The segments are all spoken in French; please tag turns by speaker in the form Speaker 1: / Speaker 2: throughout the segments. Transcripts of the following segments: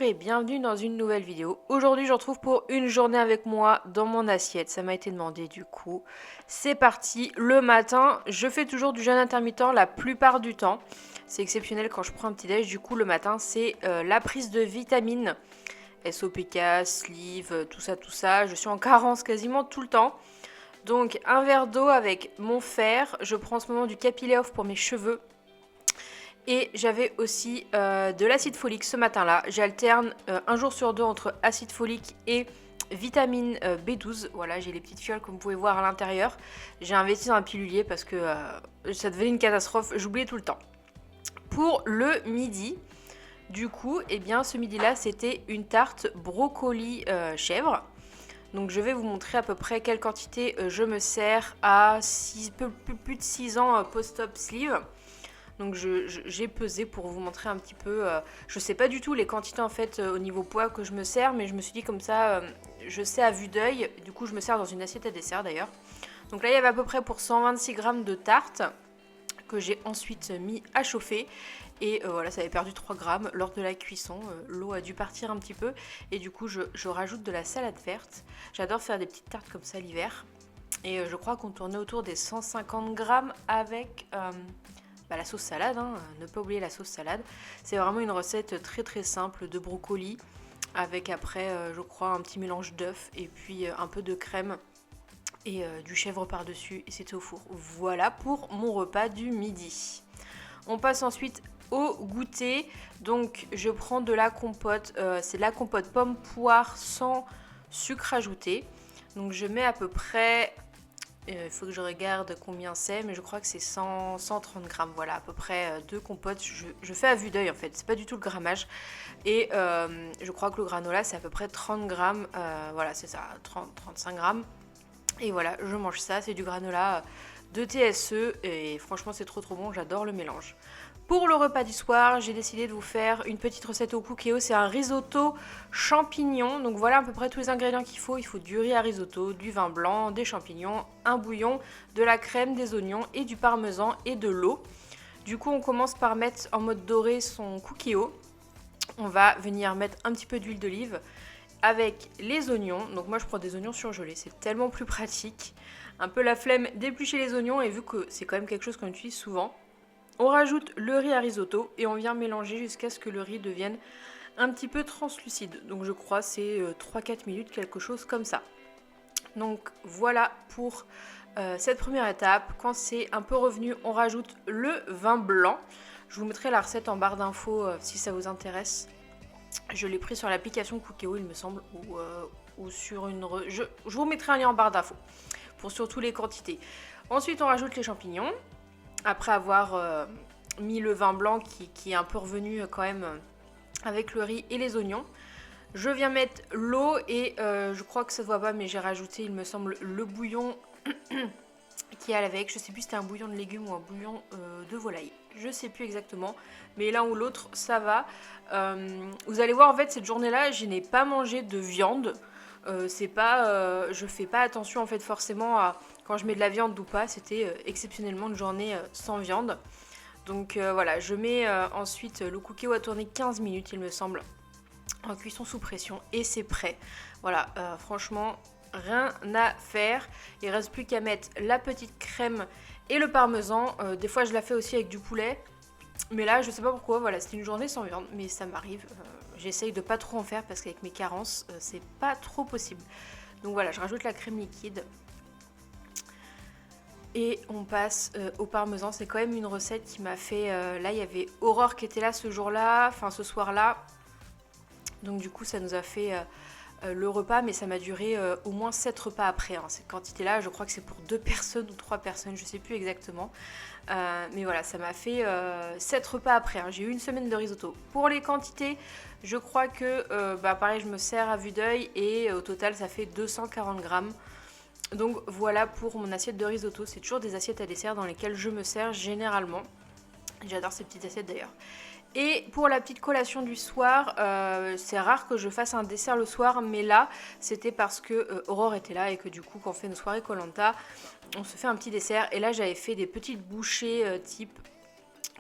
Speaker 1: et bienvenue dans une nouvelle vidéo. Aujourd'hui je retrouve pour une journée avec moi dans mon assiette, ça m'a été demandé du coup. C'est parti, le matin, je fais toujours du jeûne intermittent la plupart du temps. C'est exceptionnel quand je prends un petit déj, du coup le matin c'est la prise de vitamines. SOPK, sleeve, tout ça, je suis en carence quasiment tout le temps. Donc un verre d'eau avec mon fer, je prends en ce moment du Capilé Off pour mes cheveux. Et j'avais aussi de l'acide folique ce matin-là. J'alterne un jour sur deux entre acide folique et vitamine B12. Voilà, j'ai les petites fioles comme vous pouvez voir à l'intérieur. J'ai investi dans un pilulier parce que ça devenait une catastrophe. J'oubliais tout le temps. Pour le midi, du coup, eh bien, ce midi-là, c'était une tarte brocoli chèvre. Donc je vais vous montrer à peu près quelle quantité je me sers à plus de 6 ans post-op sleeve. Donc j'ai pesé pour vous montrer un petit peu, je sais pas du tout les quantités en fait au niveau poids que je me sers, mais je me suis dit comme ça, je sais à vue d'œil, du coup je me sers dans une assiette à dessert d'ailleurs. Donc là il y avait à peu près pour 126 grammes de tarte que j'ai ensuite mis à chauffer. Et voilà, ça avait perdu 3 grammes lors de la cuisson, l'eau a dû partir un petit peu. Et du coup je rajoute de la salade verte, j'adore faire des petites tartes comme ça l'hiver. Et je crois qu'on tournait autour des 150 grammes avec... la sauce salade, hein, ne pas oublier la sauce salade. C'est vraiment une recette très très simple de brocoli avec après je crois un petit mélange d'œufs et puis un peu de crème et du chèvre par-dessus et c'était au four. Voilà pour mon repas du midi. On passe ensuite au goûter. Donc je prends de la compote, c'est de la compote pomme poire sans sucre ajouté. Donc je mets à peu près... Il faut que je regarde combien c'est, mais je crois que c'est 130 grammes, voilà, à peu près deux compotes. Je fais à vue d'œil en fait, c'est pas du tout le grammage. Et je crois que le granola c'est à peu près 30 grammes, voilà c'est ça, 30-35 grammes. Et voilà, je mange ça, c'est du granola de TSE et franchement c'est trop bon, j'adore le mélange. Pour le repas du soir, j'ai décidé de vous faire une petite recette au cookéo, c'est un risotto champignons. Donc voilà à peu près tous les ingrédients qu'il faut. Il faut du riz à risotto, du vin blanc, des champignons, un bouillon, de la crème, des oignons et du parmesan et de l'eau. Du coup on commence par mettre en mode doré son cookéo. On va venir mettre un petit peu d'huile d'olive avec les oignons. Donc moi je prends des oignons surgelés, c'est tellement plus pratique. Un peu la flemme d'éplucher les oignons et vu que c'est quand même quelque chose qu'on utilise souvent, on rajoute le riz à risotto et on vient mélanger jusqu'à ce que le riz devienne un petit peu translucide. Donc je crois c'est 3-4 minutes, quelque chose comme ça. Donc voilà pour cette première étape. Quand c'est un peu revenu, on rajoute le vin blanc. Je vous mettrai la recette en barre d'infos si ça vous intéresse. Je l'ai pris sur l'application Cookéo il me semble, ou sur une... Je vous mettrai un lien en barre d'infos pour surtout les quantités. Ensuite on rajoute les champignons. Après avoir mis le vin blanc qui est un peu revenu quand même avec le riz et les oignons, je viens mettre l'eau et je crois que ça se voit pas mais j'ai rajouté il me semble le bouillon qui allait avec. Je sais plus si c'était un bouillon de légumes ou un bouillon de volaille, je sais plus exactement, mais l'un ou l'autre ça va. Vous allez voir en fait cette journée là je n'ai pas mangé de viande. C'est pas, je fais pas attention en fait forcément à quand je mets de la viande ou pas, c'était exceptionnellement une journée sans viande. Donc voilà, je mets ensuite le cookéo à tourner 15 minutes il me semble, en cuisson sous pression et c'est prêt. Voilà, franchement rien à faire, il reste plus qu'à mettre la petite crème et le parmesan. Des fois je la fais aussi avec du poulet, mais là je sais pas pourquoi, voilà c'était une journée sans viande, mais ça m'arrive. J'essaye de pas trop en faire parce qu'avec mes carences c'est pas trop possible. Donc voilà, je rajoute la crème liquide et on passe au parmesan. C'est quand même une recette qui m'a fait... là il y avait Aurore qui était là ce jour-là, enfin ce soir-là. Donc du coup ça nous a fait le repas, mais ça m'a duré au moins 7 repas après. Hein. Cette quantité-là, je crois que c'est pour 2 personnes ou 3 personnes, je sais plus exactement. Mais voilà, ça m'a fait 7 repas après. Hein. J'ai eu une semaine de risotto. Pour les quantités, je crois que pareil, je me sers à vue d'œil et au total ça fait 240 grammes. Donc voilà pour mon assiette de risotto. C'est toujours des assiettes à dessert dans lesquelles je me sers généralement. J'adore ces petites assiettes d'ailleurs. Et pour la petite collation du soir, c'est rare que je fasse un dessert le soir, mais là c'était parce que Aurore était là et que du coup quand on fait nos soirées Koh Lanta, on se fait un petit dessert. Et là j'avais fait des petites bouchées type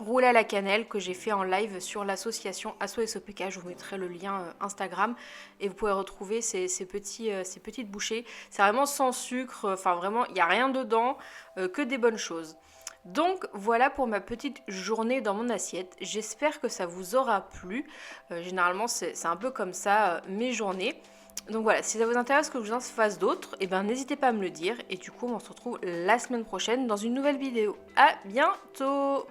Speaker 1: roulé à la cannelle que j'ai fait en live sur l'association Asso SOPK. Je vous mettrai le lien Instagram et vous pouvez retrouver ces petites bouchées. C'est vraiment sans sucre, enfin vraiment il n'y a rien dedans, que des bonnes choses. Donc voilà pour ma petite journée dans mon assiette. J'espère que ça vous aura plu. Généralement c'est un peu comme ça mes journées. Donc voilà, si ça vous intéresse que je vous en fasse d'autres, eh ben n'hésitez pas à me le dire. Et du coup on se retrouve la semaine prochaine dans une nouvelle vidéo. À bientôt!